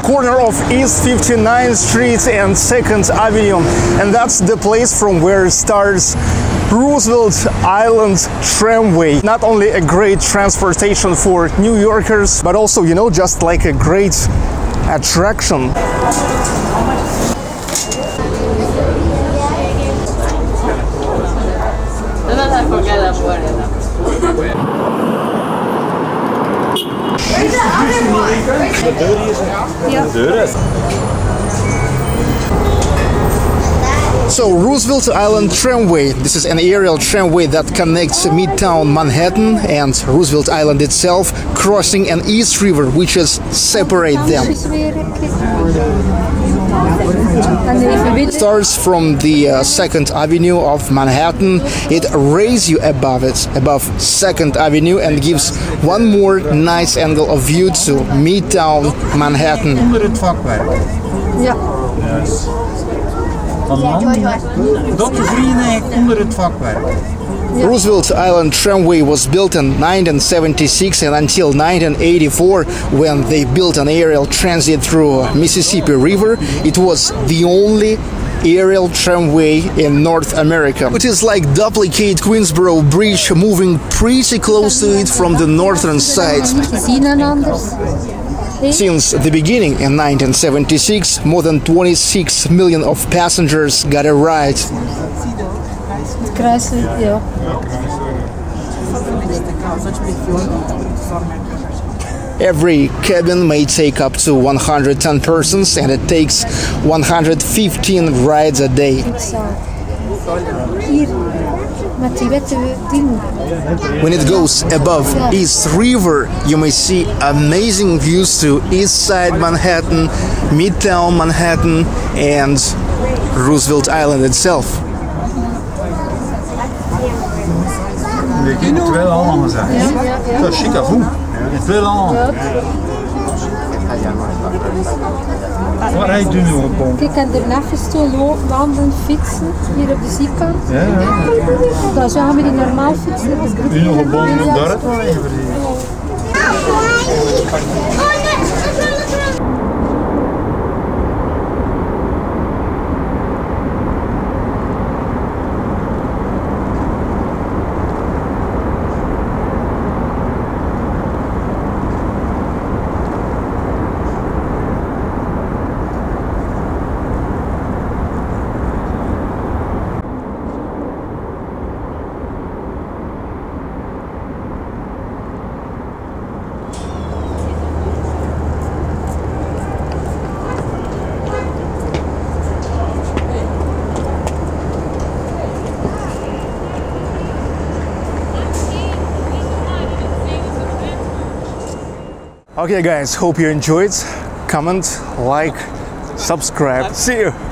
corner of East 59th Street and 2nd Avenue, and that's the place from where it starts Roosevelt Island Tramway. Not only a great transportation for New Yorkers, but also, you know, just like a great attraction. So Roosevelt Island Tramway, this is an aerial tramway that connects Midtown Manhattan and Roosevelt Island itself, crossing an East River which is separate them. It starts from the 2nd Avenue of Manhattan. It raises you above 2nd Avenue and gives one more nice angle of view to Midtown Manhattan. Roosevelt Island Tramway was built in 1976 and until 1984, when they built an aerial transit through Mississippi River. It was the only aerial tramway in North America. It is like duplicate Queensboro Bridge, moving pretty close to it from the northern side. Since the beginning in 1976, more than 26 million of passengers got a ride. Every cabin may take up to 110 persons, and it takes 115 rides a day. When it goes above East River, you may see amazing views to East Side Manhattan, Midtown Manhattan, and Roosevelt Island itself. Wat rijdt u nu op boom? Ik kan er even zo wandelen, fietsen, hier op de zijkant. Ja. Dan gaan we die normaal fietsen. U nog op boom in het dorp? Okay guys, hope you enjoyed. Comment, like, subscribe. See you!